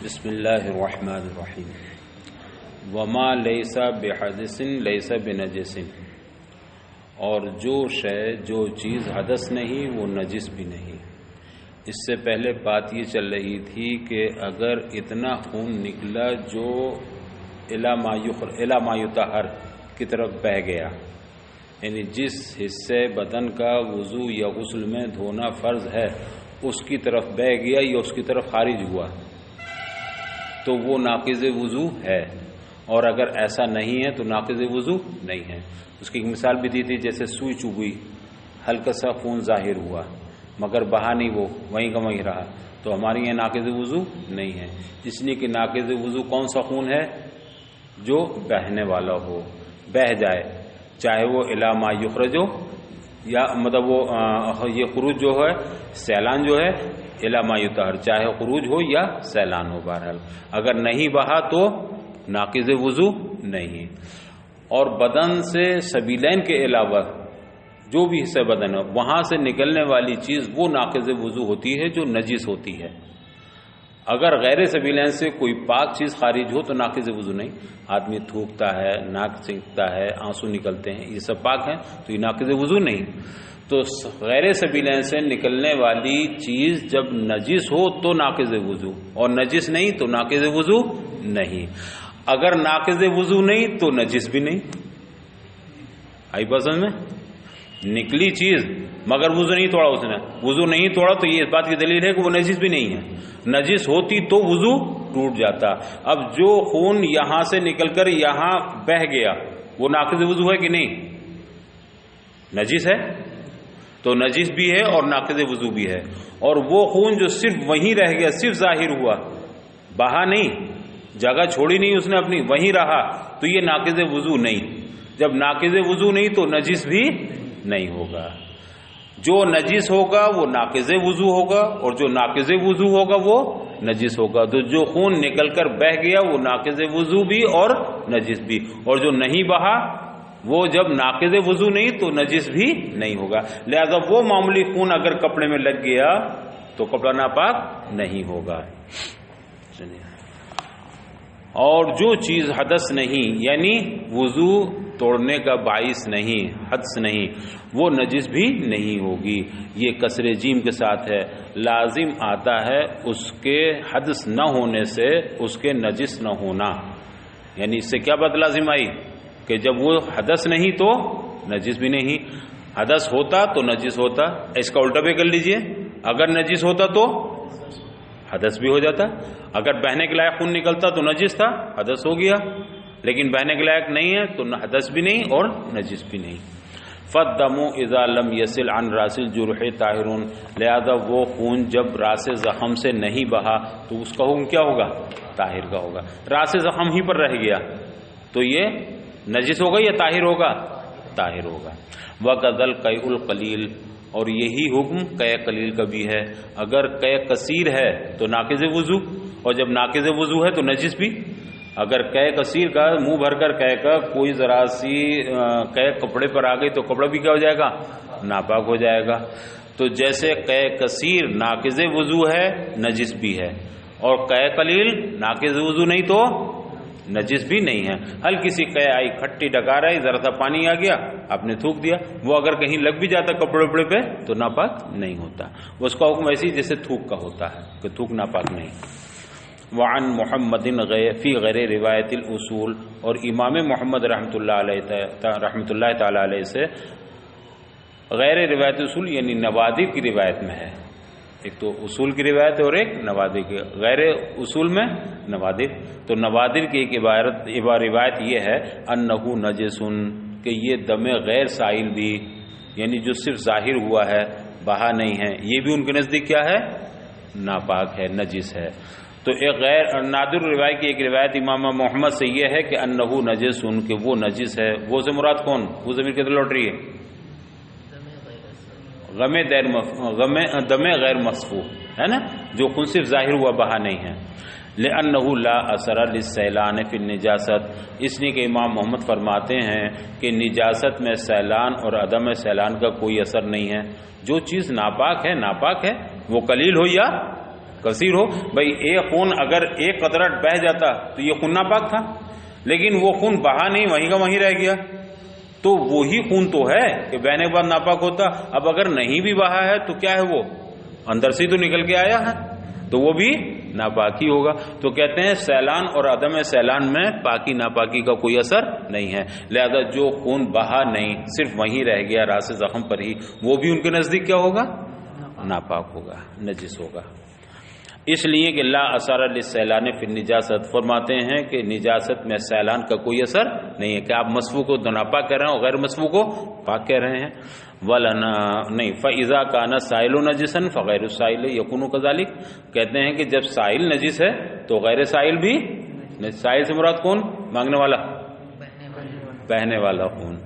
بسم اللہ الرحمن الرحیم وما لیس بحدث لیس بنجس، اور جو چیز حدث نہیں وہ نجس بھی نہیں۔ اس سے پہلے بات یہ چل رہی تھی کہ اگر اتنا خون نکلا جو الی ما یطہر کی طرف بہہ گیا، یعنی جس حصے بدن کا وضو یا غسل میں دھونا فرض ہے اس کی طرف بہہ گیا یا اس کی طرف خارج ہوا، تو وہ ناقض وضو ہے، اور اگر ایسا نہیں ہے تو ناقض وضو نہیں ہے۔ اس کی ایک مثال بھی دی تھی، جیسے سوئی چبھی، ہلکا سا خون ظاہر ہوا مگر بہا نہیں، وہ وہیں کا وہیں رہا، تو ہمارے یہاں ناقض وضو نہیں ہے، اس لیے کہ ناقض وضو کون سا خون ہے؟ جو بہنے والا ہو، بہہ جائے، چاہے وہ الی ما یخرج ہو، یا مطلب وہ یہ خروج جو ہے سیلان جو ہے الی ما یطہر، چاہے خروج ہو یا سیلان ہو، بہرحال اگر نہیں بہا تو ناقض وضو نہیں۔ اور بدن سے سبیلین کے علاوہ جو بھی حصہ بدن ہے وہاں سے نکلنے والی چیز وہ ناقض وضو ہوتی ہے جو نجس ہوتی ہے۔ اگر غیر سبیلین سے کوئی پاک چیز خارج ہو تو ناقض وضو نہیں۔ آدمی تھوکتا ہے، ناک سینکتا ہے، آنسو نکلتے ہیں، یہ سب پاک ہیں تو یہ ناقض وضو نہیں۔ تو غیر سبیلین سے نکلنے والی چیز جب نجس ہو تو ناقض وضو، اور نجس نہیں تو ناقض وضو نہیں۔ اگر ناقض وضو نہیں تو نجس بھی نہیں۔ آئی بات سمجھ میں؟ نکلی چیز مگر وضو نہیں توڑا اس نے، وضو نہیں توڑا تو یہ اس بات کی دلیل ہے کہ وہ نجس بھی نہیں ہے۔ نجس ہوتی تو وضو ٹوٹ جاتا۔ اب جو خون یہاں سے نکل کر یہاں بہہ گیا وہ ناقض وضو ہے کہ نہیں؟ نجس ہے تو نجس بھی ہے اور ناقض وضو بھی ہے۔ اور وہ خون جو صرف وہیں رہ گیا، صرف ظاہر ہوا، بہا نہیں، جگہ چھوڑی نہیں اس نے اپنی، وہیں رہا، تو یہ ناقض وضو نہیں۔ جب ناقض وضو نہیں تو نجس بھی نہیں ہوگا۔ جو نجس ہوگا وہ ناقض وضو ہوگا، اور جو ناقض وضو ہوگا وہ نجس ہوگا۔ تو جو خون نکل کر بہہ گیا وہ ناقض وضو بھی اور نجس بھی، اور جو نہیں بہا وہ جب ناقض وضو نہیں تو نجس بھی نہیں ہوگا۔ لہذا وہ معمولی خون اگر کپڑے میں لگ گیا تو کپڑا ناپاک نہیں ہوگا۔ اور جو چیز حدث نہیں، یعنی وضو توڑنے کا باعث نہیں، حدث نہیں، وہ نجس بھی نہیں ہوگی۔ یہ کسر جیم کے ساتھ ہے، لازم آتا ہے اس کے حدث نہ ہونے سے اس کے نجس نہ ہونا۔ یعنی اس سے کیا بات لازم آئی کہ جب وہ حدث نہیں تو نجس بھی نہیں، حدث ہوتا تو نجس ہوتا۔ اس کا الٹا بھی کر لیجئے، اگر نجس ہوتا تو حدث بھی ہو جاتا۔ اگر بہنے کے لائق خون نکلتا تو نجس تھا، حدث ہو گیا، لیکن بہنے کے لائق نہیں ہے تو حدث بھی نہیں اور نجس بھی نہیں۔ فالدم اذا لم يصل عن راس الجرح طاہر، لہذا وہ خون جب راس زخم سے نہیں بہا تو اس کا حکم کیا ہوگا؟ طاہر کا ہوگا۔ راس زخم ہی پر رہ گیا تو یہ نجس ہوگا یا طاہر ہوگا؟ طاہر ہوگا۔ وَكَذَا الْقَيْءُ الْقَلِيلُ، اور یہی حکم قے قلیل کا بھی ہے۔ اگر قے کثیر ہے تو ناقض وضو، اور جب ناقض وضو ہے تو نجس بھی۔ اگر قے کثیر کا منہ بھر کر قے کا کوئی ذرا سی قے کپڑے پر آ گئی تو کپڑا بھی کیا ہو جائے گا؟ ناپاک ہو جائے گا۔ تو جیسے قے کثیر ناقض وضو ہے نجس بھی ہے، اور قے قلیل ناقض وضو نہیں تو نجس بھی نہیں ہے۔ ہلکی سی قے آئی، کھٹی ڈکار آئی، ذرا سا پانی آ گیا، آپ نے تھوک دیا، وہ اگر کہیں لگ بھی جاتا کپڑے وپڑے پہ تو ناپاک نہیں ہوتا۔ اس کا حکم ایسی جیسے تھوک کا ہوتا ہے کہ تھوک ناپاک نہیں۔ وعن محمد فی غیر روایت الاصول، اور امام محمد رحمۃ اللہ تعالی علیہ سے غیر روایت اصول یعنی نوادر کی روایت میں ہے۔ ایک تو اصول کی روایت ہے اور ایک نوادر کی، غیر اصول میں نوادر۔ تو نوادر کی ایک روایت یہ ہے انہ نجس، کہ یہ دم غیر سائل بھی، یعنی جو صرف ظاہر ہوا ہے بہا نہیں ہے، یہ بھی ان کے نزدیک کیا ہے؟ ناپاک ہے، نجس ہے۔ تو ایک غیر نادر روایت کی ایک روایت امام محمد سے یہ ہے کہ انہ نجس، کہ وہ نجس ہے۔ وہ سے مراد کون؟ وہ ضمیر کدھر لوٹ رہی ہے؟ دم غیر مصفوح ہے نا، جو خون صرف ظاہر ہوا بہا نہیں ہے۔ لأنہ لا اثر للسیلان فی النجاست، اس لیے کہ امام محمد فرماتے ہیں کہ نجاست میں سیلان اور عدم سیلان کا کوئی اثر نہیں ہے۔ جو چیز ناپاک ہے ناپاک ہے، وہ قلیل ہو یا کثیر ہو. بھائی ایک خون اگر ایک قطرہ بہ جاتا تو یہ خون ناپاک تھا، لیکن وہ خون بہا نہیں، وہیں کا وہیں رہ گیا، تو وہی خون تو ہے کہ بہنے کے بعد ناپاک ہوتا. اب اگر نہیں بھی بہا ہے تو کیا ہے، وہ اندر سے تو نکل کے آیا ہے، تو وہ بھی ناپاکی ہوگا. تو کہتے ہیں سیلان اور عدم سیلان میں پاکی ناپاکی کا کوئی اثر نہیں ہے. لہذا جو خون بہا نہیں، صرف وہیں رہ گیا راس زخم پر ہی، وہ بھی ان کے نزدیک کیا ہوگا، ناپاک ہوگا، نجس ہوگا. اس لیے کہ لا اثر للسیلان فی النجاست، فرماتے ہیں کہ نجاست میں سیلان کا کوئی اثر نہیں ہے، کہ آپ مسفو کو ناپاک کہہ رہے ہیں اور غیر مسفو کو پاک کہہ رہے ہیں. ولنا نہیں فاذا کان السائل نجسا فغیر السائل یکون کذلک، کہتے ہیں کہ جب سائل نجس ہے تو غیر سائل بھی، سائل سے مراد کون، مانگنے والا، بہنے والا خون.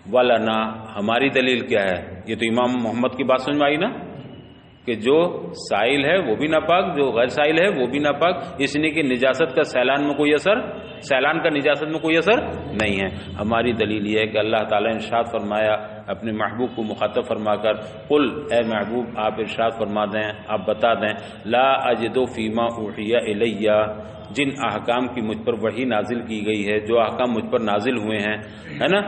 ولنا ہماری دلیل کیا ہے، یہ تو امام محمد کی بات سمجھ میں آئی نا، کہ جو سائل ہے وہ بھی ناپاک، جو غیر سائل ہے وہ بھی ناپاک، اس لیے کہ نجاست کا سیلان میں کوئی اثر، سیلان کا نجاست میں کوئی اثر نہیں ہے. ہماری دلیل یہ ہے کہ اللہ تعالیٰ نے ارشاد فرمایا اپنے محبوب کو مخاطب فرما کر، قل اے محبوب آپ ارشاد فرما دیں، آپ بتا دیں، لا اجد فیما اوحی الی، جن احکام کی مجھ پر وحی نازل کی گئی ہے، جو احکام مجھ پر نازل ہوئے ہیں، ہے نا،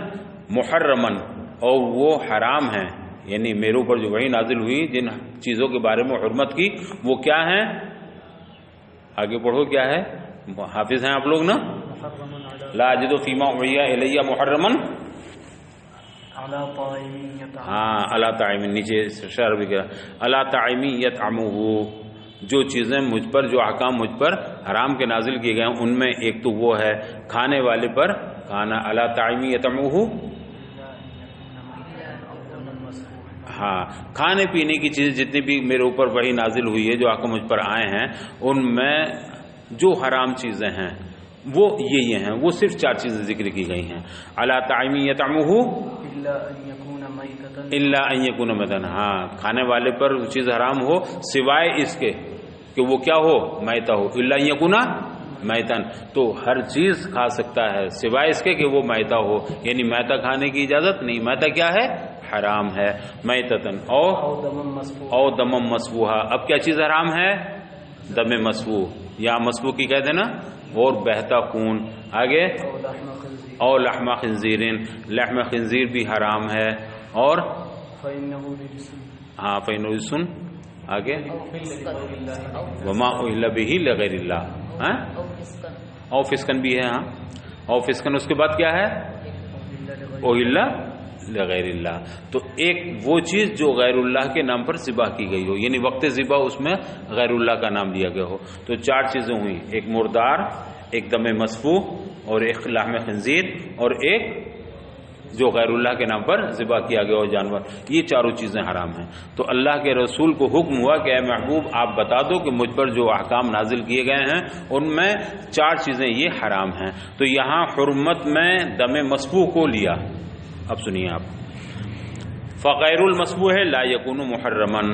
محرمن، اور وہ حرام ہیں، یعنی میرے اوپر جو وحی نازل ہوئی جن چیزوں کے بارے میں حرمت کی، وہ کیا ہیں، آگے پڑھو کیا ہے، حافظ ہیں آپ لوگ نا، لا اجد فیما اوحی الی محرمن، ہاں اللہ طاعم، نیچے شرح بھی کیا، اللہ طاعم یطعمہ، جو چیزیں مجھ پر، جو احکام مجھ پر حرام کے نازل کیے گئے ہیں، ان میں ایک تو وہ ہے کھانے والے پر کھانا، اللہ طاعم یطعمہ، ہاں کھانے پینے کی چیزیں جتنی بھی میرے اوپر وحی نازل ہوئی ہے، جو احکام مجھ پر آئے ہیں، ان میں جو حرام چیزیں ہیں وہ یہ ہیں، وہ صرف 4 چیزیں ذکر کی گئی ہیں. الا طعام یطعمہ الا ان یکون میتن، ہاں کھانے والے پر وہ چیز حرام ہو سوائے اس کے کہ وہ کیا ہو، میتہ ہو، الا ان یکون میتن، تو ہر چیز کھا سکتا ہے سوائے اس کے کہ وہ میتہ ہو، یعنی میتہ کھانے کی اجازت نہیں. میتہ کیا ہے، حرام ہے، میتتن او دم مسفوحا. اب کیا چیز حرام ہے، دم مسفوح، یا مسفوح کی کہہ دینا، اور بہتا خون. آگے او لحم خنزیر، لحم خنزیر بھی حرام ہے، اور ہاں فإنه رجس، آگے وما أهل به لغیر اللہ، او فسکن بھی ہے، ہاں او فسکن. اس کے بعد کیا ہے، اوہل لغیر اللہ. تو ایک وہ چیز جو غیر اللہ کے نام پر ذبح کی گئی ہو، یعنی وقت ذبح اس میں غیر اللہ کا نام لیا گیا ہو. تو 4 چیزیں ہوئیں، ایک مردار، ایک دم مسفوح، اور ایک لحم خنزیر، اور ایک جو غیر اللہ کے نام پر ذبح کیا گیا ہو جانور. یہ 4 چیزیں حرام ہیں. تو اللہ کے رسول کو حکم ہوا کہ اے محبوب آپ بتا دو کہ مجھ پر جو احکام نازل کیے گئے ہیں ان میں 4 چیزیں یہ حرام ہیں. تو یہاں حرمت میں دم مسفوح کو لیا. اب سنیے آپ، فغیر المسفوح لا یکون محرمن.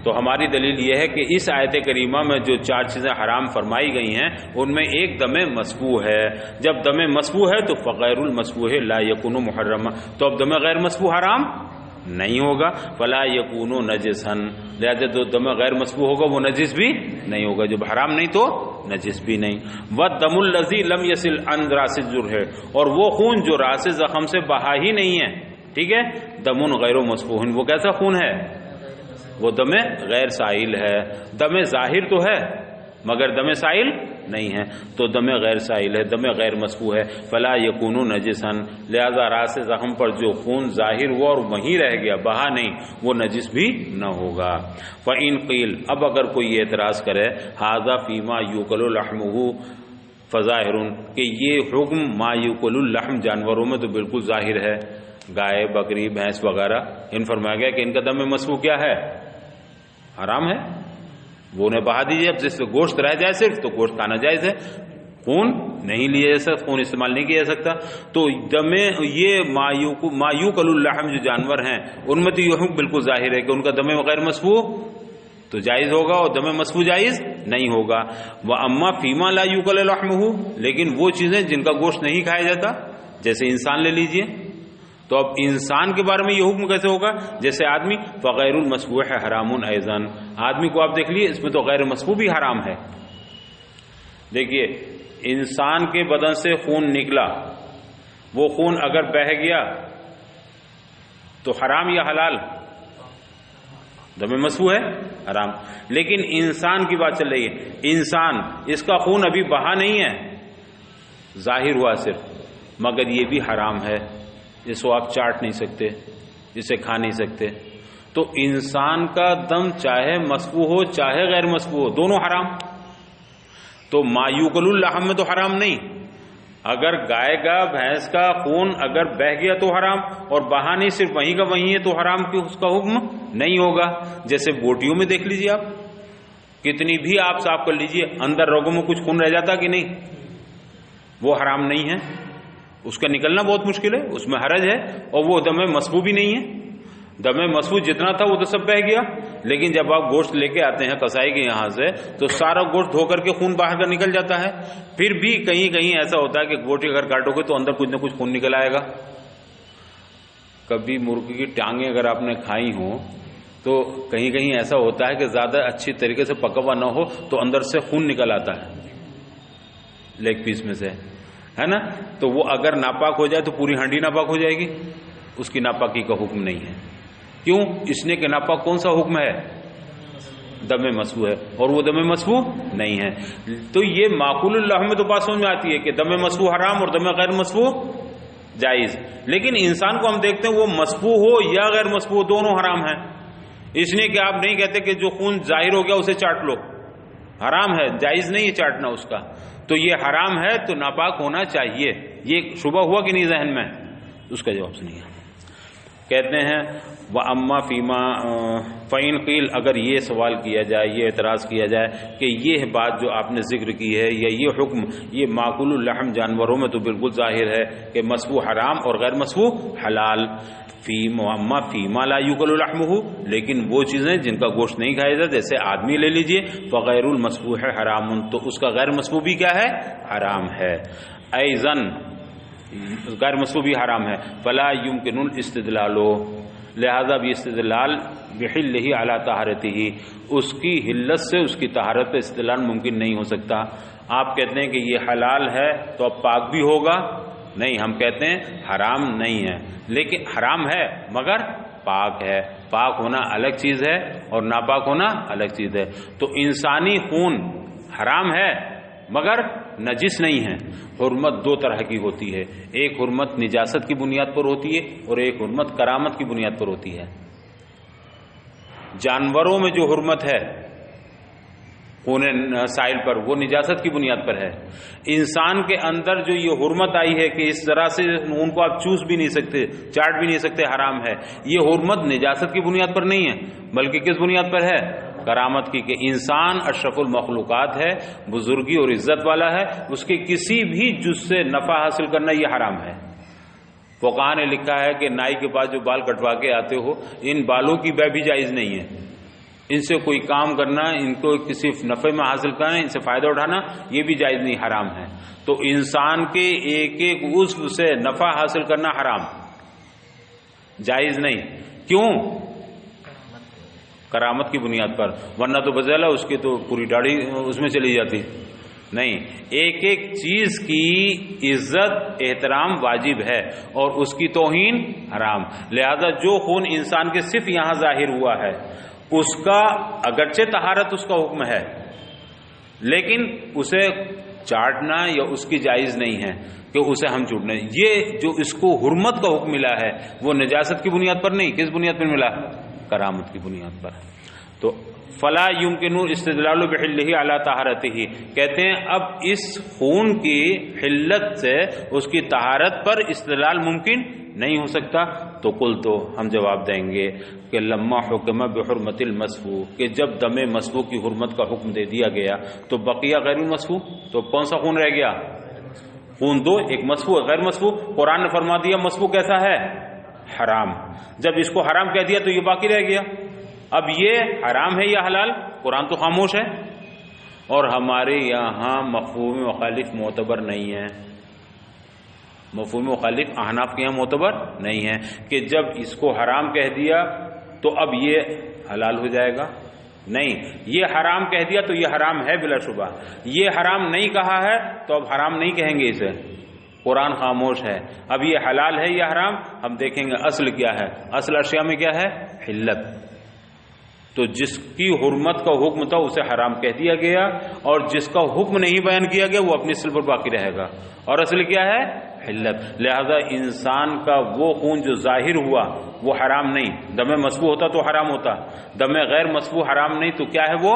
تو ہماری دلیل یہ ہے کہ اس آیت کریمہ میں جو 4 چیزیں حرام فرمائی گئی ہیں ان میں ایک دم مسفوح ہے. جب دم مسفوح ہے تو فغیر المسفوح لا یکون محرما، تو اب دم غیر مسفوح حرام نہیں ہوگا. فلا یکون نجسا، لہذا جو دم غیر مسفوح ہوگا وہ نجس بھی نہیں ہوگا. جب حرام نہیں تو نجس بھی نہیں. والدم الذی لم یصل عن راس الجرح، اور وہ خون جو راس زخم سے بہا ہی نہیں ہے، ٹھیک ہے، دم غیر مسفوح، وہ کیسا خون ہے، وہ دم غیر سائل ہے. دم ظاہر تو ہے مگر دم سائل نہیں ہے، تو دم غیر سائل ہے، دم غیر مسفوح ہے. فلا یکون نجسا، لہذا راس زخم پر جو خون ظاہر ہوا اور وہیں رہ گیا، بہا نہیں، وہ نجس بھی نہ ہوگا. فإن قیل، اب اگر کوئی اعتراض کرے، ھذا فیما یوکل لحمہ فظاہر، کہ یہ حکم ما یوکل اللحم جانوروں میں تو بالکل ظاہر ہے، گائے، بکری، بھینس وغیرہ، ان فرمایا گیا کہ ان کا دم مسفوح کیا ہے، حرام ہے، وہ انہیں بہا دیجیے. اب جس سے گوشت رہ جائے صرف تو گوشت کھانا جائز ہے، خون نہیں لیا جا سکتا، خون استعمال نہیں کیا جا سکتا. تو دم یہ ما یوکل اللحم جو جانور ہیں ان میں تو یہ حکم بالکل ظاہر ہے کہ ان کا دم غیر مسفوح تو جائز ہوگا اور دم مسفوح جائز نہیں ہوگا. واما فیما لا یوکل لحمہ، لیکن وہ چیزیں جن کا گوشت نہیں کھایا جاتا، جیسے انسان لے لیجئے، تو اب انسان کے بارے میں یہ حکم کیسے ہوگا؟ جیسے آدمی فغیر المسفوح حرام ایضاً، آدمی کو آپ دیکھ لیے اس میں تو غیر مسفوح بھی حرام ہے. دیکھیے انسان کے بدن سے خون نکلا، وہ خون اگر بہہ گیا تو حرام یا حلال؟ دم مسفوح ہے، حرام. لیکن انسان کی بات چل رہی ہے، انسان اس کا خون ابھی بہا نہیں ہے، ظاہر ہوا صرف، مگر یہ بھی حرام ہے، اس کو آپ چاٹ نہیں سکتے، اسے کھا نہیں سکتے. تو انسان کا دم چاہے مسفوح ہو چاہے غیر مسفوح ہو، دونوں حرام. تو ما یوکل اللحم میں تو حرام نہیں، اگر گائے کا بھینس کا خون اگر بہہ گیا تو حرام، اور بہا نہیں صرف وہیں کا وہیں ہے تو حرام کیوں؟ اس کا حکم نہیں ہوگا. جیسے بوٹیوں میں دیکھ لیجئے، آپ کتنی بھی آپ صاف کر لیجئے، اندر رگوں میں کچھ خون رہ جاتا کہ نہیں؟ وہ حرام نہیں ہے، اس کا نکلنا بہت مشکل ہے، اس میں حرج ہے، اور وہ دم مسفوح بھی نہیں ہے. دم مسفوح جتنا تھا وہ تو سب بہہ گیا. لیکن جب آپ گوشت لے کے آتے ہیں قصائی کے یہاں سے تو سارا گوشت دھو کر کے خون باہر کا نکل جاتا ہے. پھر بھی کہیں کہیں ایسا ہوتا ہے کہ گوٹی اگر کاٹو گے تو اندر کچھ نہ کچھ خون نکل آئے گا. کبھی مرغی کی ٹانگیں اگر آپ نے کھائی ہوں تو کہیں کہیں ایسا ہوتا ہے کہ زیادہ اچھی طریقے سے پکا ہوا نہ ہو تو اندر سے خون نکل آتا ہے لیگ پیس میں سے، ہے نا. تو وہ اگر ناپاک ہو جائے تو پوری ہانڈی ناپاک ہو جائے گی، اس کی ناپاکی کا حکم نہیں ہے. کیوں؟ اس نے کہ ناپاک کون سا حکم ہے؟ دم مسفوح ہے، اور وہ دم مسفوح نہیں ہے. تو یہ معقول اللحم میں تو بات سمجھ میں آتی ہے کہ دم مسفوح حرام اور دم غیر مسفوح جائز. لیکن انسان کو ہم دیکھتے ہیں وہ مسفوح ہو یا غیر مسفوح دونوں حرام ہیں. اس لیے کہ آپ نہیں کہتے کہ جو خون ظاہر ہو گیا اسے چاٹ لو، حرام ہے، جائز نہیں ہے چاٹنا اس کا. تو یہ حرام ہے تو ناپاک ہونا چاہیے. یہ شبہ ہوا کہ نہیں ذہن میں؟ اس کا جواب سنیے. کہتے ہیں وَأَمَّا فِيمَا فَإِنْ قِيلَ، اگر یہ سوال کیا جائے، یہ اعتراض کیا جائے کہ یہ بات جو آپ نے ذکر کی ہے یا یہ حکم یہ معقول اللحم جانوروں میں تو بالکل ظاہر ہے کہ مسفوح حرام اور غیر مسفوح حلال. اما فیما لا یوکل لحمہ، لیکن وہ چیزیں جن کا گوشت نہیں کھایا جاتا جیسے آدمی لے لیجئے، فغیر المسفوح حرام، تو اس کا غیر مسفوح بھی کیا ہے؟ حرام ہے. ایضاً غیر مسفوح بھی حرام ہے. فلا یمکن الاستدلال، لہذا بھی استدلال بحلہ علی طہارتہ، اس کی حلت سے اس کی طہارت پہ استدلال ممکن نہیں ہو سکتا. آپ کہتے ہیں کہ یہ حلال ہے تو اب پاک بھی ہوگا؟ نہیں، ہم کہتے ہیں حرام نہیں ہے، لیکن حرام ہے مگر پاک ہے. پاک ہونا الگ چیز ہے اور ناپاک ہونا الگ چیز ہے. تو انسانی خون حرام ہے مگر نجس نہیں ہے. حرمت دو طرح کی ہوتی ہے، ایک حرمت نجاست کی بنیاد پر ہوتی ہے اور ایک حرمت کرامت کی بنیاد پر ہوتی ہے. جانوروں میں جو حرمت ہے خون سائل پر، وہ نجاست کی بنیاد پر ہے. انسان کے اندر جو یہ حرمت آئی ہے کہ اس طرح سے ان کو آپ چوس بھی نہیں سکتے، چاٹ بھی نہیں سکتے، حرام ہے، یہ حرمت نجاست کی بنیاد پر نہیں ہے بلکہ کس بنیاد پر ہے؟ کرامت کی، کہ انسان اشرف المخلوقات ہے، بزرگی اور عزت والا ہے، اس کے کسی بھی جز سے نفع حاصل کرنا یہ حرام ہے. فقہاء نے لکھا ہے کہ نائی کے پاس جو بال کٹوا کے آتے ہو، ان بالوں کی بے بھی جائز نہیں ہے. ان سے کوئی کام کرنا، ان کو کسی نفع میں حاصل کرنا، ان سے فائدہ اٹھانا، یہ بھی جائز نہیں، حرام ہے. تو انسان کے ایک ایک عضو سے نفع حاصل کرنا حرام، جائز نہیں. کیوں؟ کرامت کی بنیاد پر، ورنہ تو بذیلہ اس کی تو پوری داڑھی اس میں چلی جاتی. نہیں، ایک ایک چیز کی عزت احترام واجب ہے اور اس کی توہین حرام. لہذا جو خون انسان کے صرف یہاں ظاہر ہوا ہے اس کا اگرچہ طہارت اس کا حکم ہے، لیکن اسے چاٹنا یا اس کی جائز نہیں ہے کہ اسے ہم چوٹنا. یہ جو اس کو حرمت کا حکم ملا ہے وہ نجاست کی بنیاد پر نہیں، کس بنیاد پر ملا؟ کرامت کی بنیاد پر. تو فلا یمکن استدلال بحلہ علی طہارتہ، کہتے ہیں اب اس خون کی حلت سے اس کی طہارت پر استدلال ممکن نہیں ہو سکتا. تو قل، تو ہم جواب دیں گے کہ لما حکم بحرمت المسفوح، کہ جب دم مسفوح کی حرمت کا حکم دے دیا گیا تو بقیہ غیر المسفوح، تو کون سا خون رہ گیا؟ خون دو، ایک مسفوح غیر مسفوح. قرآن نے فرما دیا مسفوح کیسا ہے؟ حرام. جب اس کو حرام کہہ دیا تو یہ باقی رہ گیا. اب یہ حرام ہے یا حلال؟ قرآن تو خاموش ہے، اور ہمارے یہاں مفہوم مخالف معتبر نہیں ہے. مفہوم مخالف احناف کے یہاں معتبر نہیں ہے کہ جب اس کو حرام کہہ دیا تو اب یہ حلال ہو جائے گا، نہیں، یہ حرام کہہ دیا تو یہ حرام ہے بلا شبہ، یہ حرام نہیں کہا ہے تو اب حرام نہیں کہیں گے اسے، قرآن خاموش ہے، اب یہ حلال ہے یا حرام ہم دیکھیں گے اصل کیا ہے، اصل اشیاء میں کیا ہے، حلت، تو جس کی حرمت کا حکم تھا اسے حرام کہہ دیا گیا اور جس کا حکم نہیں بیان کیا گیا وہ اپنی اصل پر باقی رہے گا، اور اصل کیا ہے، حلت، لہذا انسان کا وہ خون جو ظاہر ہوا وہ حرام نہیں، دم مسفوح ہوتا تو حرام ہوتا، دم غیر مسفوح حرام نہیں تو کیا ہے، وہ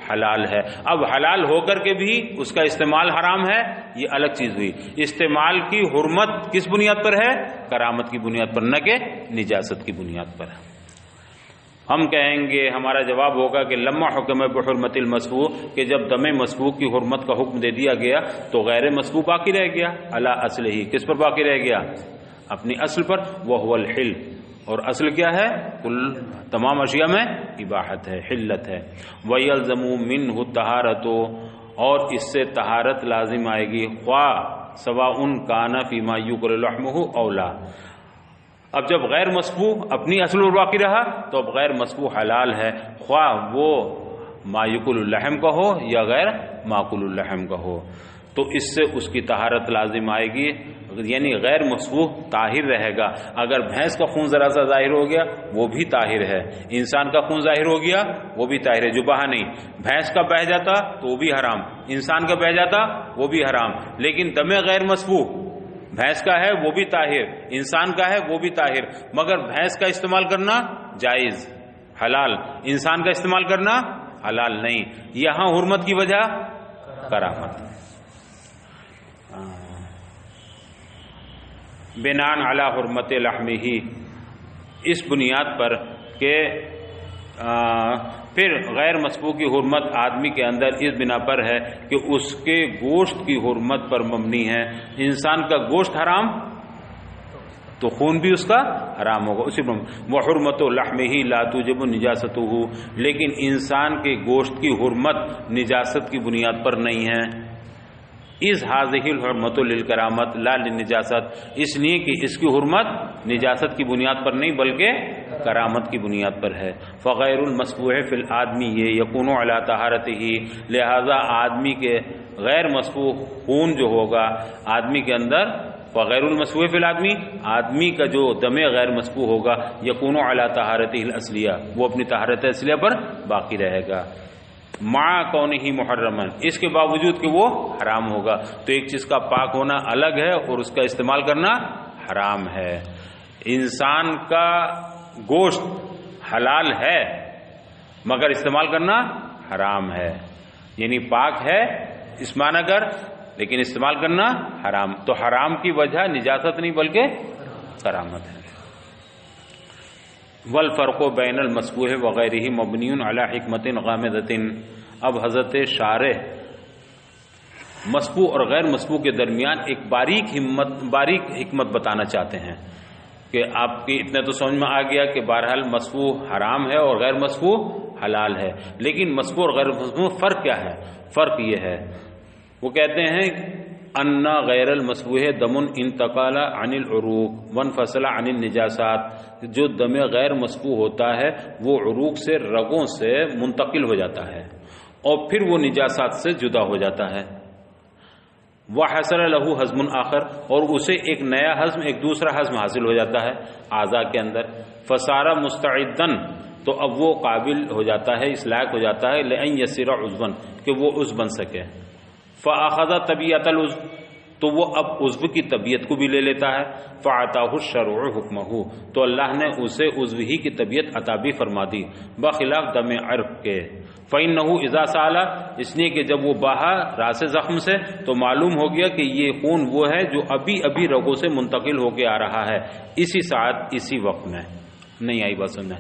حلال ہے۔ اب حلال ہو کر کے بھی اس کا استعمال حرام ہے، یہ الگ چیز ہوئی، استعمال کی حرمت کس بنیاد پر ہے، کرامت کی بنیاد پر، نہ کہ نجاست کی بنیاد پر۔ ہم کہیں گے، ہمارا جواب ہوگا کہ لما حکم بحرمت المسفوح، کہ جب دم مسفوح کی حرمت کا حکم دے دیا گیا تو غیر مسفوح باقی رہ گیا، علی اصل ہی، کس پر باقی رہ گیا، اپنی اصل پر، وہو الحل، اور اصل کیا ہے، کل تمام اشیاء میں اباحت ہے، حلت ہے۔ وَيَلْزَمُ مِنْهُ الطَّهَارَةُ، اور اس سے طہارت لازم آئے گی، خواہ سواء کان فیما یُکْرَ لحمہ او لا۔ اب جب غیر مسفوح اپنی اصل پر باقی رہا تو اب غیر مسفوح حلال ہے، خواہ وہ ما یکل اللحم کا ہو یا غیر ماکل اللحم کا ہو، تو اس سے اس کی طہارت لازم آئے گی، یعنی غیر مسفوح طاہر رہے گا۔ اگر بھینس کا خون ذرا سا ظاہر ہو گیا وہ بھی طاہر ہے، انسان کا خون ظاہر ہو گیا وہ بھی طاہر ہے، جو بہا نہیں، بھینس کا بہہ جاتا تو وہ بھی حرام، انسان کا بہہ جاتا وہ بھی حرام، لیکن دم غیر مسفوح بھینس کا ہے وہ بھی طاہر، انسان کا ہے وہ بھی طاہر، مگر بھینس کا استعمال کرنا جائز حلال، انسان کا استعمال کرنا حلال نہیں، یہاں حرمت کی وجہ کرامت۔ بناء علی حرمت لحمہ، اس بنیاد پر کہ پھر غیر مسفوح کی حرمت آدمی کے اندر اس بنا پر ہے کہ اس کے گوشت کی حرمت پر مبنی ہے، انسان کا گوشت حرام تو خون بھی اس کا حرام ہوگا، اسی پر وحرمت لحمہ لا توجب نجاستہ، لیکن انسان کے گوشت کی حرمت نجاست کی بنیاد پر نہیں ہے، اس حاضح الحرمت للکرامت لا للنجاست، اس لیے کہ اس کی حرمت نجاست کی بنیاد پر نہیں بلکہ کرامت کی بنیاد پر ہے۔ فغیر المسفوح فی الآدمی یکون علی طہارتہ، لہذا آدمی کے غیر مسفوح خون جو ہوگا آدمی کے اندر، فغیر المسفوح فی الآدمی، آدمی کا جو دم غیر مسفوح ہوگا، یکون علی طہارتہ الاصلیہ، وہ اپنی طہارت اصلیہ پر باقی رہے گا، مع کونہ محرما، اس کے باوجود کہ وہ حرام ہوگا، تو ایک چیز کا پاک ہونا الگ ہے اور اس کا استعمال کرنا حرام ہے۔ انسان کا گوشت حلال ہے مگر استعمال کرنا حرام ہے، یعنی پاک ہے اس معنی کر، لیکن استعمال کرنا حرام، تو حرام کی وجہ نجاست نہیں بلکہ کرامت ہے۔ والفرق بین المسفوح وغیرہ مبنی علی حکمت غامضۃ، اب حضرت شارح مسفوح اور غیر مسفوح کے درمیان ایک باریک حکمت بتانا چاہتے ہیں کہ آپ کی اتنے تو سمجھ میں آ گیا کہ بہرحال مسفوح حرام ہے اور غیر مسفوح حلال ہے، لیکن مسفوح اور غیر مسفوح فرق کیا ہے؟ فرق یہ ہے، وہ کہتے ہیں ان غیر المسفوح دم انتقال عن العروق وانفصل عن النجاسات، جو دم غیر مسفوح ہوتا ہے وہ عروق سے، رگوں سے منتقل ہو جاتا ہے اور پھر وہ نجاسات سے جدا ہو جاتا ہے، وحصل له ہضم آخر، اور اسے ایک نیا ہضم، ایک دوسرا ہضم حاصل ہو جاتا ہے اعضاء کے اندر، فصار مستعدا، تو اب وہ قابل ہو جاتا ہے، اس لائق ہو جاتا ہے لئن یصیر عضوا، کہ وہ عضو بن سکے، فاخذ طبیعت العضو، تو وہ اب عضو کی طبیعت کو بھی لے لیتا ہے، فعطاہ الشرع حکمہ، تو اللہ نے اسے عضو ہی کی طبیعت عطا بھی فرما دی، بخلاف دم عرق کے، فإنہ اذا سال، اس لیے کہ جب وہ بہا راس زخم سے تو معلوم ہو گیا کہ یہ خون وہ ہے جو ابھی ابھی رگوں سے منتقل ہو کے آ رہا ہے، اسی ساتھ اسی وقت میں، نہیں آئی بات سمجھنا۔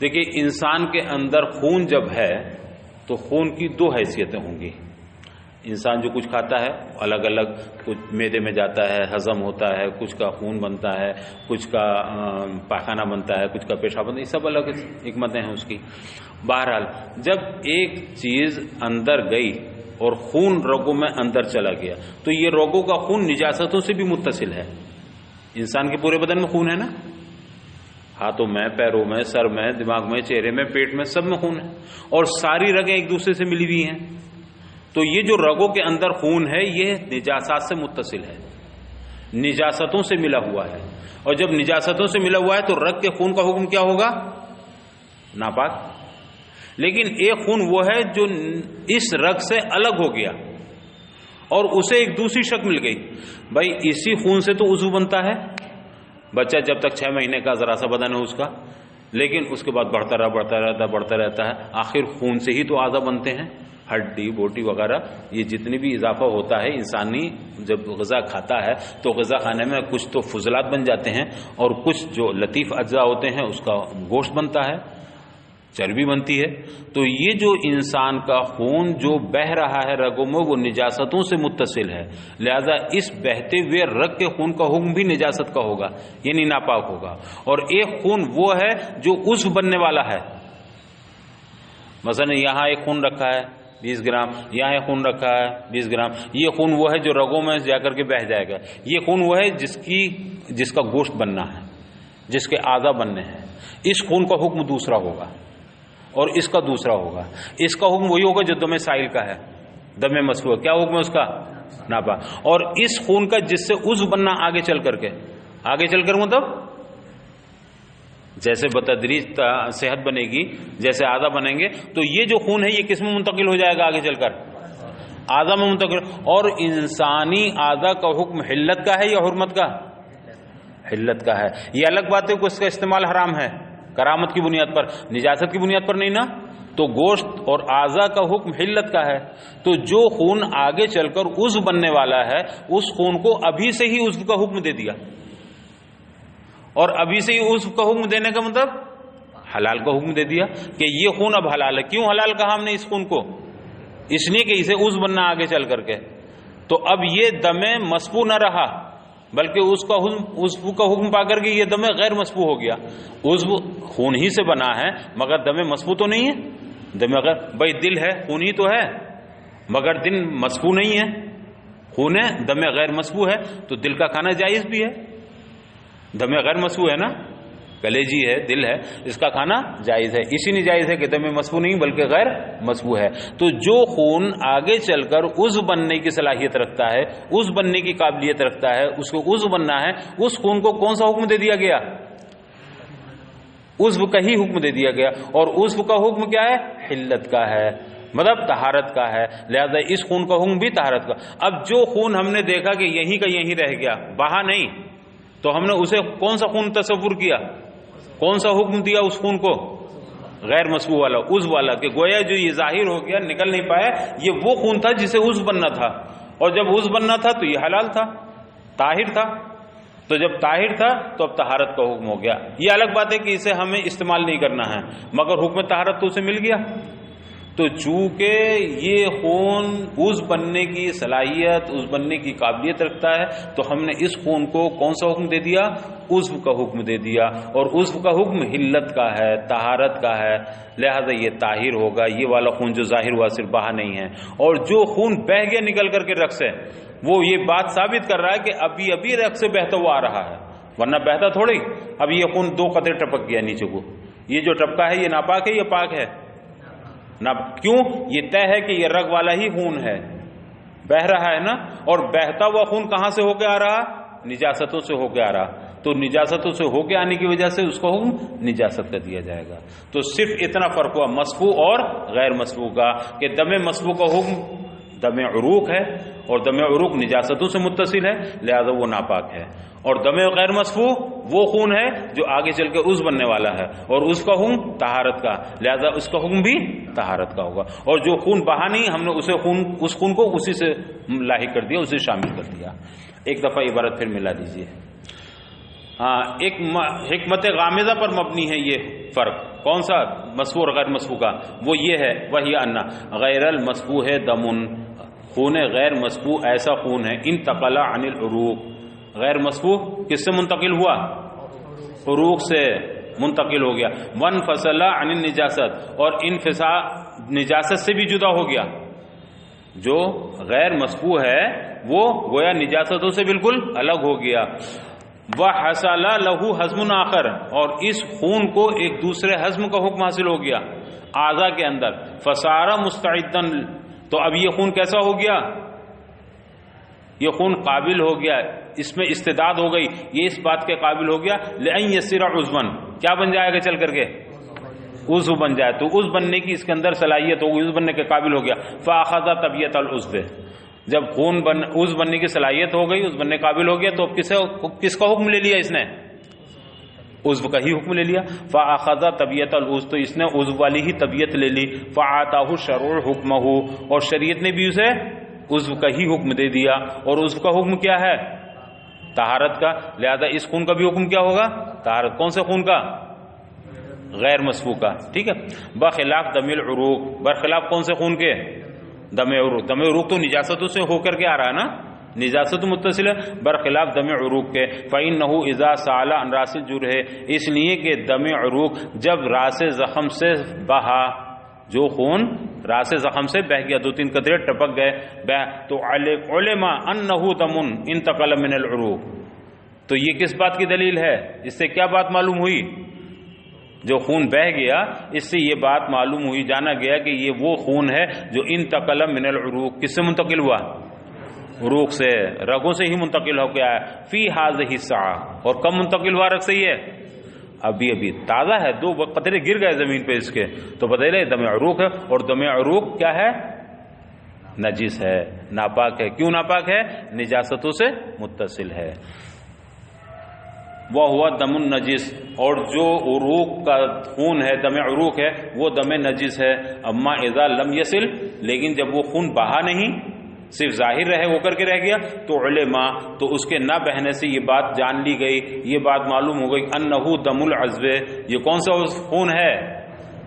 دیکھیے انسان کے اندر خون جب ہے تو خون کی دو حیثیتیں ہوں گی، انسان جو کچھ کھاتا ہے الگ الگ، کچھ معدے میں جاتا ہے ہضم ہوتا ہے، کچھ کا خون بنتا ہے، کچھ کا پاخانہ بنتا ہے، کچھ کا پیشاب بنتا ہے، یہ سب الگ حکمتیں ہیں اس کی۔ بہرحال جب ایک چیز اندر گئی اور خون رگوں میں اندر چلا گیا، تو یہ رگوں کا خون نجاستوں سے بھی متصل ہے. انسان کے پورے بدن میں خون ہے نا، ہاتھوں میں، پیروں میں، سر میں، دماغ میں، چہرے میں، پیٹ میں، سب میں خون ہے، اور ساری رگیں ایک دوسرے سے ملی ہوئی ہیں. تو یہ جو رگوں کے اندر خون ہے یہ نجاسات سے متصل ہے، نجاستوں سے ملا ہوا ہے. اور جب نجاستوں سے ملا ہوا ہے تو رگ کے خون کا حکم کیا ہوگا؟ ناپاک. لیکن ایک خون وہ ہے جو اس رگ سے الگ ہو گیا اور اسے ایک دوسری شکل مل گئی. بھائی اسی خون سے تو عضو بنتا ہے، بچہ جب تک 6 مہینے کا ذرا سا بدن ہے اس کا، لیکن اس کے بعد بڑھتا رہتا ہے، آخر خون سے ہی تو اعضاء بنتے ہیں، ہڈی بوٹی وغیرہ. یہ جتنی بھی اضافہ ہوتا ہے انسانی جب غذا کھاتا ہے تو غذا کھانے میں کچھ تو فضلات بن جاتے ہیں اور کچھ جو لطیف اجزاء ہوتے ہیں اس کا گوشت بنتا ہے، چربی بنتی ہے. تو یہ جو انسان کا خون جو بہہ رہا ہے رگوں میں وہ نجاستوں سے متصل ہے، لہذا اس بہتے ہوئے رگ کے خون کا حکم بھی نجاست کا ہوگا، یعنی ناپاک ہوگا. اور ایک خون وہ ہے جو عضو بننے والا ہے. مثلا یہاں ایک خون رکھا ہے 20 گرام، یہاں ایک خون رکھا ہے 20 گرام، یہ خون وہ ہے جو رگوں میں جا کر کے بہہ جائے گا. یہ خون وہ ہے جس کا گوشت بننا ہے، جس کے اعضاء بننے ہیں. اس خون کا حکم دوسرا ہوگا اور اس کا دوسرا ہوگا. اس کا حکم وہی ہوگا جو دم سائل کا ہے، دم مسفوح. کیا حکم ہے اس کا؟ ناپاک. اور اس خون کا جس سے عضو بننا آگے چل کر مطلب جیسے بتدریج صحت بنے گی، جیسے اعضاء بنیں گے، تو یہ جو خون ہے یہ کس میں منتقل ہو جائے گا آگے چل کر؟ اعضاء میں منتقل. اور انسانی اعضاء کا حکم حلت کا ہے یا حرمت کا؟ حلت کا ہے. یہ الگ بات ہے کہ اس کا استعمال حرام ہے کرامت کی بنیاد پر، نجاست کی بنیاد پر نہیں نا. تو گوشت اور اعضاء کا حکم حلت کا ہے. تو جو خون آگے چل کر عضو بننے والا ہے اس خون کو ابھی سے ہی عضو کا حکم دے دیا. اور ابھی سے ہی عضو کا حکم دینے کا مطلب حلال کا حکم دے دیا کہ یہ خون اب حلال ہے. کیوں حلال کہا ہم نے اس خون کو؟ اس لیے کہ اسے عضو بننا آگے چل کر کے. تو اب یہ دم مسفوح نہ رہا بلکہ عضو کا حکم پا کر کے یہ دم غیر مسفوح ہو گیا. عضو خون ہی سے بنا ہے مگر دم مسفوح تو نہیں ہے. دم غیر، بھائی دل ہے خون ہی تو ہے مگر دل مسفوح نہیں ہے، خون ہے دم غیر مسفوح ہے. تو دل کا کھانا جائز بھی ہے، دم غیر مسفوح ہے نا، کلیجی ہے، دل ہے، اس کا کھانا جائز ہے. اسی لیے جائز ہے کہ دم مسفوح نہیں بلکہ غیر مسفوح ہے. تو جو خون آگے چل کر عضو بننے کی صلاحیت رکھتا ہے، عضو بننے کی قابلیت رکھتا ہے، اس کو عضو بننا ہے، اس خون کو کون سا حکم دے دیا گیا؟ عضو کا ہی حکم دے دیا گیا. اور عضو کا حکم کیا ہے؟ حلت کا ہے، مطلب طہارت کا ہے. لہذا اس خون کا حکم بھی طہارت کا. اب جو خون ہم نے دیکھا کہ یہیں کا یہیں رہ گیا، بہا نہیں، تو ہم نے اسے کون سا خون تصور کیا؟ کون سا حکم دیا اس خون کو؟ غیر مسفوح والا، عضو والا. کہ گویا جو یہ ظاہر ہو گیا نکل نہیں پایا، یہ وہ خون تھا جسے عضو بننا تھا، اور جب عضو بننا تھا تو یہ حلال تھا، طاہر تھا. تو جب طاہر تھا تو اب طہارت کا حکم ہو گیا. یہ الگ بات ہے کہ اسے ہمیں استعمال نہیں کرنا ہے مگر حکم طہارت تو اسے مل گیا. تو چونکہ یہ خون عضو بننے کی صلاحیت، عضو بننے کی قابلیت رکھتا ہے تو ہم نے اس خون کو کون سا حکم دے دیا؟ عضو کا حکم دے دیا. اور عضو کا حکم حلت کا ہے، طہارت کا ہے، لہذا یہ طاہر ہوگا. یہ والا خون جو ظاہر ہوا صرف بہا نہیں ہے. اور جو خون بہہ گیا نکل کر کے رگ سے، وہ یہ بات ثابت کر رہا ہے کہ ابھی ابھی رگ سے بہتا ہوا آ رہا ہے، ورنہ بہتا تھوڑی. اب یہ خون 2 قطرے ٹپک گیا نیچے کو، یہ جو ٹپکا ہے یہ ناپاک ہے یا پاک ہے؟ نہ. کیوں؟ یہ طے ہے کہ یہ رگ والا ہی خون ہے، بہہ رہا ہے نا. اور بہتا ہوا خون کہاں سے ہو کے آ رہا؟ نجاستوں سے ہو کے آ رہا. تو نجاستوں سے ہو کے آنے کی وجہ سے اس کو حکم نجاست کا دیا جائے گا. تو صرف اتنا فرق ہوا مسفوح اور غیر مسفوح کا کہ دم مسفوح کا حکم دم عروق ہے اور دم عروق نجاستوں سے متصل ہے، لہذا وہ ناپاک ہے. اور دم غیر مسفوح وہ خون ہے جو آگے چل کے عضو بننے والا ہے اور اس کا حکم طہارت کا، لہذا اس کا حکم بھی طہارت کا ہوگا. اور جو خون بہا نہیں ہم نے اس خون کو اسی سے لاحق کر دیا، اسے شامل کر دیا. ایک دفعہ عبارت پھر ملا دیجیے. ہاں، ایک حکمت غامضہ پر مبنی ہے یہ فرق. کون سا؟ مسفوح اور غیر مسفوح کا. وہ یہ ہے وہی انا غیر المسفوح دم، خون غیر مسفوح ایسا خون ہے انتقل عن العروق. غیر مسفوح کس سے منتقل ہوا؟ عروق سے منتقل ہو گیا. وانفصل عن النجاست، اور انفصال نجاست سے بھی جدا ہو گیا. جو غیر مسفوح ہے وہ گویا نجاستوں سے بالکل الگ ہو گیا. وحصل له حزم آخر، اور اس خون کو ایک دوسرے حزم کا حکم حاصل ہو گیا اعضاء کے اندر. فصار مستعدا، تو اب یہ خون کیسا ہو گیا؟ یہ خون قابل ہو گیا، اس میں استعداد ہو گئی، یہ اس بات کے قابل ہو گیا لأن يصير عضوا، کیا بن جائے گا چل کر کے؟ عضو بن جائے. تو عضو بننے کی اس کے اندر صلاحیت ہو گئی، عضو بننے کے قابل ہو گیا. فاخذ طبیعت العضو، جب خون عضو بننے کی صلاحیت ہو گئی، عضو بننے قابل ہو گیا، تو اب کس کا حکم لے لیا اس نے؟ عضو کا ہی حکم لے لیا. فاخذ طبیعت العضو، تو اس نے عضو والی ہی طبیعت لے لی. فاعطاه الشرع حکمه، اور شریعت نے بھی اسے عضو کا ہی حکم دے دیا. اور عضو کا حکم کیا ہے؟ طہارت کا. لہذا اس خون کا بھی حکم کیا ہوگا؟ طہارت. کون سے خون کا؟ غیر مسفوح کا. ٹھیک ہے. بخلاف دم العروق، برخلاف کون سے خون کے؟ دم عروق. دم عروق تو نجاستوں سے ہو کر کے آ رہا ہے نا، نجاست متصل ہے. برخلاف دم عروق کے. فإنه اذا سال عن راس الجرح، اس لیے کہ دم عروق جب راس زخم سے بہا، جو خون راس زخم سے بہ گیا، 2-3 قطرے ٹپک گئے بہ، تو علما انه دم انتقل من العروق. تو یہ کس بات کی دلیل ہے؟ اس سے کیا بات معلوم ہوئی؟ جو خون بہ گیا اس سے یہ بات معلوم ہوئی، جانا گیا کہ یہ وہ خون ہے جو انتقل من العروق، کس سے منتقل ہوا؟ عروق سے، رگوں سے ہی منتقل ہو گیا ہے. فی هذه الساعة، اور کب منتقل ہوا رگ سے؟ یہ ابھی ابھی تازہ ہے، 2 قطرے گر گئے زمین پہ اس کے، تو بدلے دم عروق ہے. اور دم عروق کیا ہے؟ نجس ہے، ناپاک ہے. کیوں ناپاک ہے؟ نجاستوں سے متصل ہے. وَهُوَ دم النجس، اور جو عروق کا خون ہے، دم عروق ہے، وہ دم نجس ہے. اما اذا لم يصل، لیکن جب وہ خون بہا نہیں، صرف ظاہر رہے ہو کر کے رہ گیا، تو علماء، تو اس کے نہ بہنے سے یہ بات جان لی گئی، یہ بات معلوم ہو گئی انہ دم العضو، یہ کون سا خون ہے؟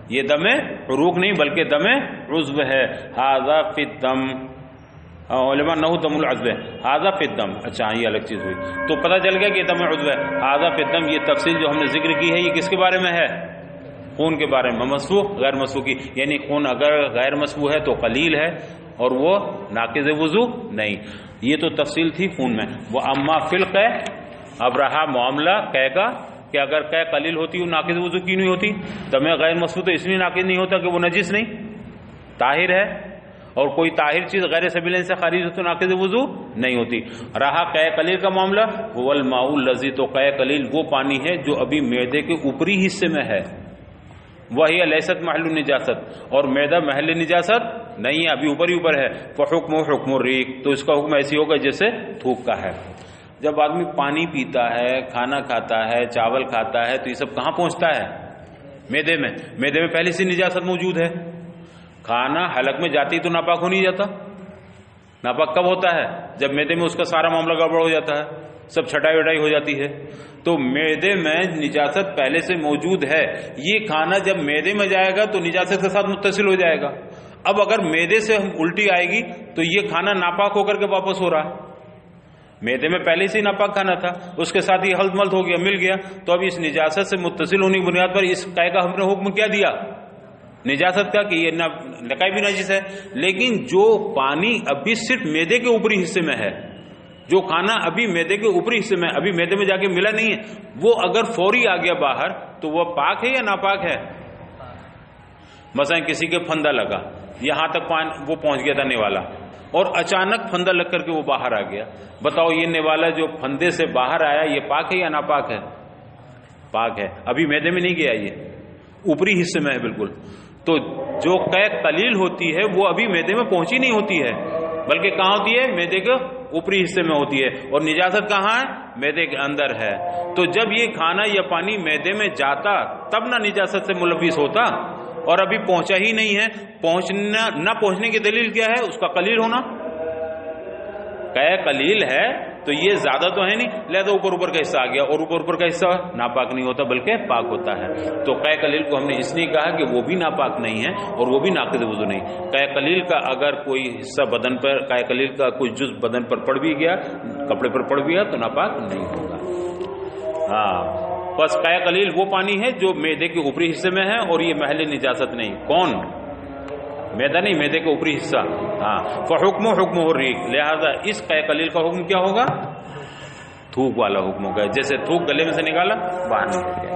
یہ دم عروق نہیں بلکہ دم عضو ہے. ھذا فی الدم، علماء انہ دم العضو، ھذا فی الدم. اچھا یہ الگ چیز ہوئی، تو پتہ چل گیا کہ دم عضو ہے. ھذا فی الدم، یہ تفصیل جو ہم نے ذکر کی ہے یہ کس کے بارے میں ہے؟ خون کے بارے میں. مسفوح غیر مسفوح کی، یعنی خون اگر غیر مسفوح ہے تو قلیل ہے اور وہ ناقض وضو نہیں. یہ تو تفصیل تھی خون میں. وہ اما فلقہ، اب رہا معاملہ قے کا، کہ اگر قے قلیل ہوتی وہ ناقض وضو کی نہیں ہوتی؟ دم غیر مسفوح تو اس لیے ناقض نہیں ہوتا کہ وہ نجس نہیں، طاہر ہے، اور کوئی طاہر چیز غیر سبیلین سے خارج ہو تو ناقض وضو نہیں ہوتی. رہا قے قلیل کا معاملہ، هو الماء الذی، تو قے قلیل وہ پانی ہے جو ابھی معدے کے اوپری حصے میں ہے. وہی لیست محل النجاست، اور معدہ محل نجاست نہیں ہے، ابھی اوپر ہی اوپر ہے. فحکم حکم الریق، تو اس کا حکم ایسی ہوگا جیسے تھوک کا ہے. جب آدمی پانی پیتا ہے، کھانا کھاتا ہے، چاول کھاتا ہے، تو یہ سب کہاں پہنچتا ہے؟ معدے میں. معدے میں پہلے سے نجاست موجود ہے. کھانا حلق میں جاتی تو ناپاک ہو نہیں جاتا؟ ناپاک کب ہوتا ہے؟ جب معدے میں اس کا سارا معاملہ گڑبڑ ہو جاتا ہے، سب چھٹائی وٹائی ہو جاتی ہے. تو معدے میں نجاست پہلے سے موجود ہے. یہ کھانا جب معدے میں جائے گا تو نجاست کے ساتھ متصل ہو جائے گا. اب اگر معدے سے الٹی آئے گی تو یہ کھانا ناپاک ہو کر کے واپس ہو رہا ہے. معدے میں پہلے سے ہی ناپاک کھانا تھا، اس کے ساتھ یہ ہلط ملط ہو گیا، مل گیا، تو اب اس نجاست سے متصل ہونے کی بنیاد پر اس قے کا ہم نے حکم کیا دیا؟ نجاست کا، کہ یہ لقائی بھی نجس ہے. لیکن جو پانی ابھی صرف معدے کے اوپری حصے میں ہے، جو کھانا ابھی معدے کے اوپری حصے میں، ابھی معدے میں جا کے ملا نہیں ہے، وہ اگر فوری آ گیا باہر تو وہ پاک ہے یا ناپاک ہے؟ مثلا کسی کے پھندا لگا، یہاں تک وہ پہنچ گیا تھا نوالا، اور اچانک پھندا لگ کر کے وہ باہر آ گیا. بتاؤ یہ نوالا جو پھندے سے باہر آیا یہ پاک ہے یا ناپاک ہے؟ پاک ہے. ابھی معدے میں نہیں گیا، یہ اوپری حصے میں ہے بالکل. تو جو قے قلیل ہوتی ہے وہ ابھی معدے میں پہنچی نہیں ہوتی ہے، بلکہ کہاں ہوتی ہے؟ معدے کے اوپری حصے میں ہوتی ہے. اور نجاست کہاں ہے؟ معدے کے اندر ہے. تو جب یہ کھانا یا پانی معدے میں جاتا تب نہ نجاست سے ملوث ہوتا، اور ابھی پہنچا ہی نہیں ہے. نہ پہنچنے کی دلیل کیا ہے؟ اس کا قلیل ہونا. قے قلیل ہے تو یہ زیادہ تو ہے نہیں، لہذا اوپر اوپر کا حصہ آ گیا، اور اوپر اوپر کا حصہ ناپاک نہیں ہوتا بلکہ پاک ہوتا ہے. تو قے قلیل کو ہم نے اس لیے کہا کہ وہ بھی ناپاک نہیں ہے اور وہ بھی ناقض وضو نہیں. قے قلیل کا اگر کوئی حصہ بدن پر، قے قلیل کا کوئی جز بدن پر پڑ بھی گیا، کپڑے پر پڑ بھی گیا، تو ناپاک نہیں ہوگا. ہاں بس قے قلیل وہ پانی ہے جو معدے کے اوپری حصے میں ہے اور یہ محل نجاست نہیں. کون؟ معدہ نہیں، معدے کے اوپری حصہ. ہاں فحکم حکم الریق، لہذا اس قے قلیل کا حکم کیا ہوگا؟ تھوک والا حکم ہوگا، جیسے تھوک گلے میں سے نکالا باہر نکل گیا۔